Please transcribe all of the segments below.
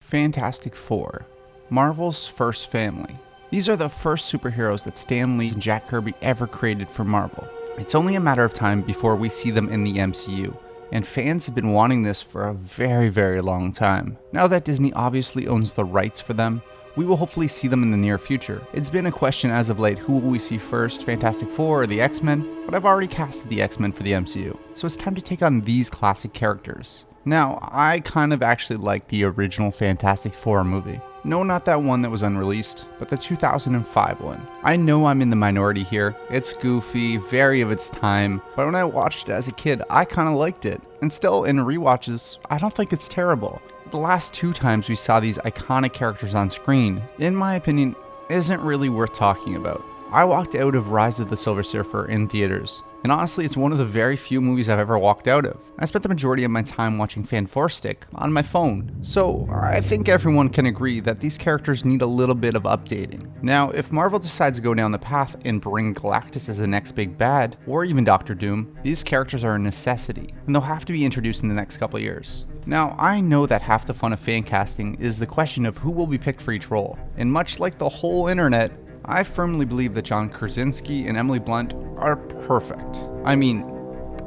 Fantastic Four, Marvel's first family. These are the first superheroes that Stan Lee and Jack Kirby ever created for Marvel. It's only a matter of time before we see them in the MCU, and fans have been wanting this for a very long time. Now that Disney obviously owns the rights for them, we will hopefully see them in the near future. It's been a question as of late, who will we see first, Fantastic Four or the X-Men? But I've already casted the X-Men for the MCU, so it's time to take on these classic characters. Now, I kind of actually like the original Fantastic Four movie. No, not that one that was unreleased, but the 2005 one. I know I'm in the minority here. It's goofy, very of its time, but when I watched it as a kid, I kind of liked it. And still, in rewatches, I don't think it's terrible. The last two times we saw these iconic characters on screen, in my opinion, isn't really worth talking about. I walked out of Rise of the Silver Surfer in theaters, and honestly it's one of the very few movies I've ever walked out of. I spent the majority of my time watching Fan4stick on my phone, so I think everyone can agree that these characters need a little bit of updating. Now, if Marvel decides to go down the path and bring Galactus as the next big bad, or even Doctor Doom, these characters are a necessity, and they'll have to be introduced in the next couple years. Now, I know that half the fun of fan casting is the question of who will be picked for each role, and much like the whole internet, I firmly believe that John Krasinski and Emily Blunt are perfect. I mean,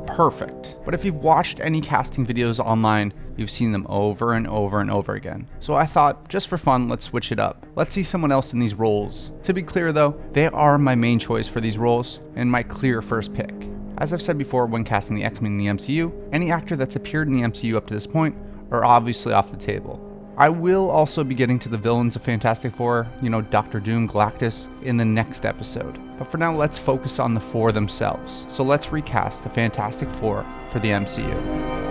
perfect. But if you've watched any casting videos online, you've seen them over and over again. So I thought, just for fun, let's switch it up. Let's see someone else in these roles. To be clear though, they are my main choice for these roles, and my clear first pick. As I've said before when casting the X-Men in the MCU, any actor that's appeared in the MCU up to this point are obviously off the table. I will also be getting to the villains of Fantastic Four, Doctor Doom, Galactus, in the next episode. But for now, let's focus on the four themselves. So let's recast the Fantastic Four for the MCU.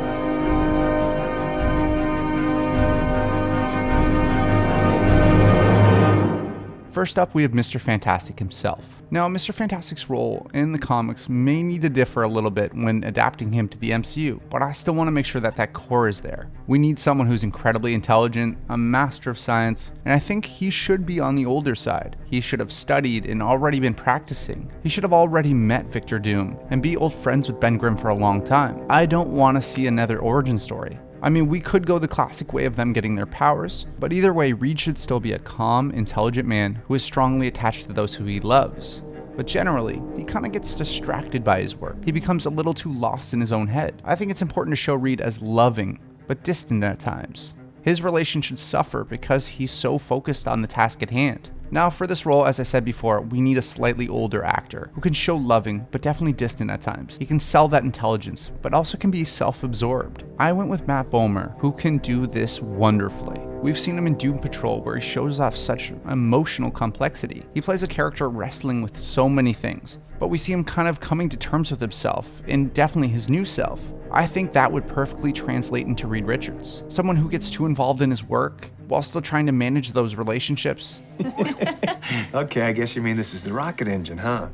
First up, we have Mr. Fantastic himself. Now, Mr. Fantastic's role in the comics may need to differ a little bit when adapting him to the MCU, but I still want to make sure that that core is there. We need someone who's incredibly intelligent, a master of science, and I think he should be on the older side. He should have studied and already been practicing. He should have already met Victor Doom and be old friends with Ben Grimm for a long time. I don't want to see another origin story. I mean, we could go the classic way of them getting their powers, but either way, Reed should still be a calm, intelligent man who is strongly attached to those who he loves. But generally, he kind of gets distracted by his work. He becomes a little too lost in his own head. I think it's important to show Reed as loving, but distant at times. His relation should suffer because he's so focused on the task at hand. Now for this role, as I said before, we need a slightly older actor who can show loving, but definitely distant at times. He can sell that intelligence, but also can be self-absorbed. I went with Matt Bomer, who can do this wonderfully. We've seen him in Doom Patrol where he shows off such emotional complexity. He plays a character wrestling with so many things, but we see him kind of coming to terms with himself, and definitely his new self. I think that would perfectly translate into Reed Richards, someone who gets too involved in his work while still trying to manage those relationships. Okay, I guess you mean this is the rocket engine, huh?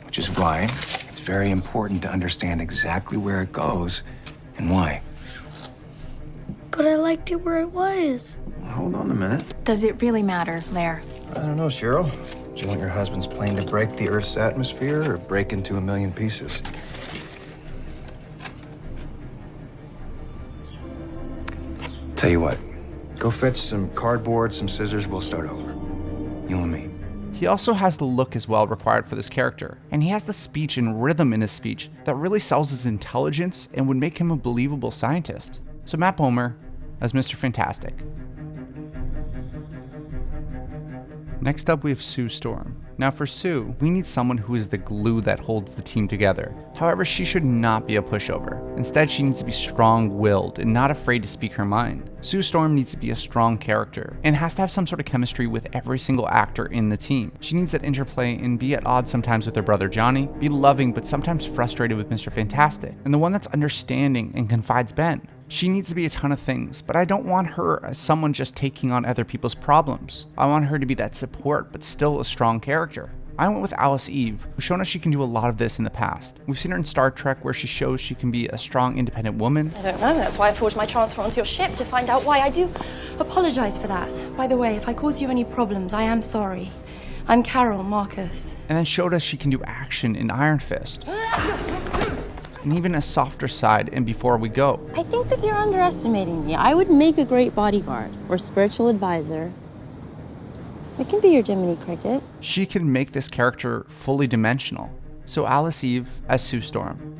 Which is why it's very important to understand exactly where it goes and why. But I liked it where it was. Hold on a minute. Does it really matter, Lair? I don't know, Cheryl. Do you want your husband's plane to break the Earth's atmosphere or break into a million pieces? Tell you what, go fetch some cardboard, some scissors, we'll start over. You and me. He also has the look as well required for this character, and he has the speech and rhythm in his speech that really sells his intelligence and would make him a believable scientist. So Matt Bomer as Mr. Fantastic. Next up, we have Sue Storm. Now for Sue, we need someone who is the glue that holds the team together. However, she should not be a pushover. Instead, she needs to be strong-willed and not afraid to speak her mind. Sue Storm needs to be a strong character and has to have some sort of chemistry with every single actor in the team. She needs that interplay and be at odds sometimes with her brother Johnny, be loving but sometimes frustrated with Mr. Fantastic, and the one that's understanding and confides Ben. She needs to be a ton of things, but I don't want her as someone just taking on other people's problems. I want her to be that support, but still a strong character. I went with Alice Eve, who's shown us she can do a lot of this in the past. We've seen her in Star Trek where she shows she can be a strong, independent woman. I don't know, that's why I forged my transfer onto your ship, to find out why. I do apologize for that. By the way, if I cause you any problems, I am sorry. I'm Carol Marcus. And then showed us she can do action in Iron Fist. and even a softer side in Before We Go. I think that you're underestimating me. I would make a great bodyguard or spiritual advisor. I can be your Jiminy Cricket. She can make this character fully dimensional. So Alice Eve as Sue Storm.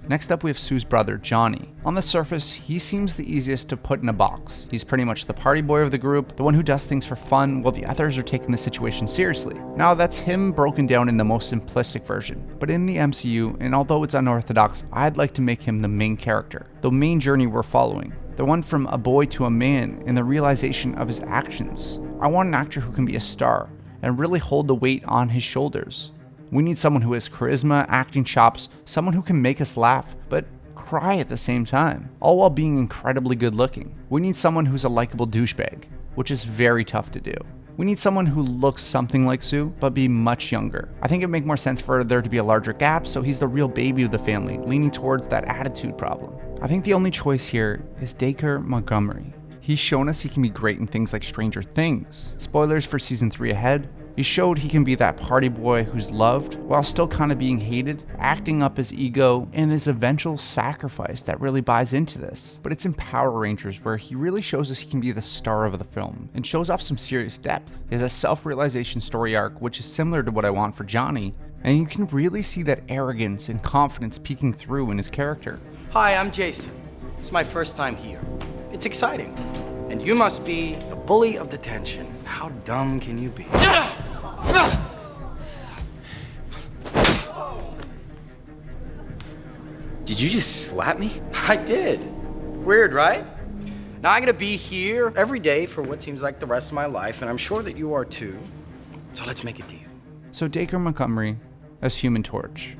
Next up we have Sue's brother, Johnny. On the surface, he seems the easiest to put in a box. He's pretty much the party boy of the group, the one who does things for fun while the others are taking the situation seriously. Now that's him broken down in the most simplistic version, but in the MCU, and although it's unorthodox, I'd like to make him the main character, the main journey we're following, the one from a boy to a man and the realization of his actions. I want an actor who can be a star and really hold the weight on his shoulders. We need someone who has charisma, acting chops, someone who can make us laugh, but cry at the same time, all while being incredibly good looking. We need someone who's a likable douchebag, which is very tough to do. We need someone who looks something like Sue, but be much younger. I think it'd make more sense for there to be a larger gap, so he's the real baby of the family, leaning towards that attitude problem. I think the only choice here is Dacre Montgomery. He's shown us he can be great in things like Stranger Things. Spoilers for season 3 ahead. He showed he can be that party boy who's loved while still kind of being hated, acting up his ego and his eventual sacrifice that really buys into this. But it's in Power Rangers where he really shows us he can be the star of the film and shows off some serious depth. He has a self-realization story arc which is similar to what I want for Johnny, and you can really see that arrogance and confidence peeking through in his character. Hi, I'm Jason. It's my first time here. It's exciting. And you must be the bully of detention. How dumb can you be? Did you just slap me? I did. Weird, right? Now I'm gonna be here every day for what seems like the rest of my life, and I'm sure that you are too. So let's make a deal. So Dacre Montgomery as Human Torch.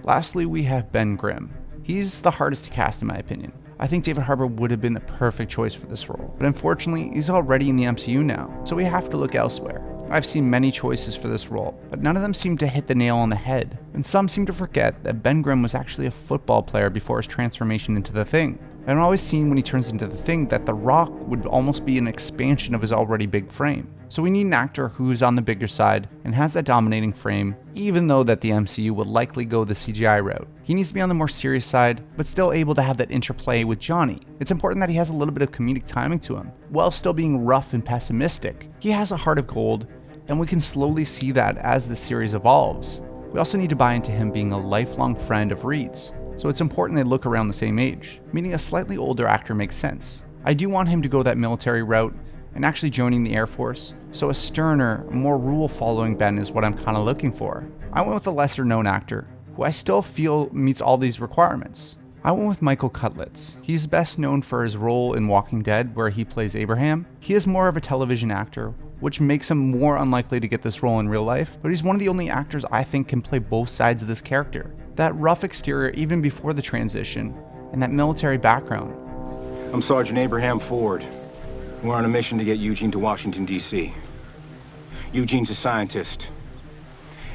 Lastly, we have Ben Grimm. He's the hardest to cast in my opinion. I think David Harbour would have been the perfect choice for this role, but unfortunately, he's already in the MCU now, so we have to look elsewhere. I've seen many choices for this role, but none of them seem to hit the nail on the head, and some seem to forget that Ben Grimm was actually a football player before his transformation into the Thing. I've always seen when he turns into the Thing that The Rock would almost be an expansion of his already big frame. So we need an actor who's on the bigger side and has that dominating frame, even though that the MCU will likely go the CGI route. He needs to be on the more serious side, but still able to have that interplay with Johnny. It's important that he has a little bit of comedic timing to him, while still being rough and pessimistic. He has a heart of gold, and we can slowly see that as the series evolves. We also need to buy into him being a lifelong friend of Reed's, so it's important they look around the same age, meaning a slightly older actor makes sense. I do want him to go that military route and actually joining the Air Force, so a sterner, more rule-following Ben is what I'm kind of looking for. I went with a lesser-known actor, who I still feel meets all these requirements. I went with Michael Cutlitz. He's best known for his role in Walking Dead, where he plays Abraham. He is more of a television actor, which makes him more unlikely to get this role in real life, but he's one of the only actors I think can play both sides of this character. That rough exterior even before the transition, and that military background. I'm Sergeant Abraham Ford. We're on a mission to get Eugene to Washington, D.C. Eugene's a scientist,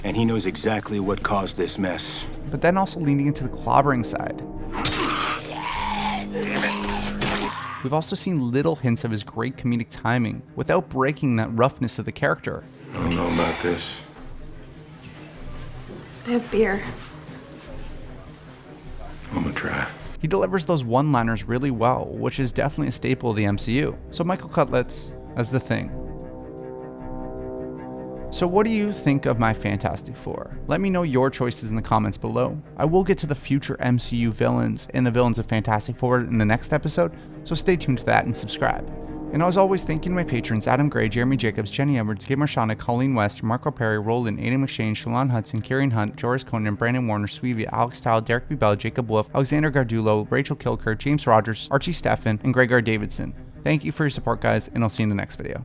and he knows exactly what caused this mess. But then also leaning into the clobbering side. We've also seen little hints of his great comedic timing without breaking that roughness of the character. I don't know about this. I have beer. I'm gonna try. He delivers those one-liners really well, which is definitely a staple of the MCU. So Michael Cutlitz as the Thing. So what do you think of my Fantastic Four? Let me know your choices in the comments below. I will get to the future MCU villains and the villains of Fantastic Four in the next episode, so stay tuned to that and subscribe. And as always, thank you to my patrons Adam Gray, Jeremy Jacobs, Jenny Edwards, Gabe Marshana, Colleen West, Marco Perry, Roland, Aidan McShane, Shalon Hudson, Kieran Hunt, Joris Conan, Brandon Warner, Sweevy, Alex Tile, Derek B. Bell, Jacob Wolf, Alexander Gardulo, Rachel Kilker, James Rogers, Archie Steffen, and Gregor Davidson. Thank you for your support, guys, and I'll see you in the next video.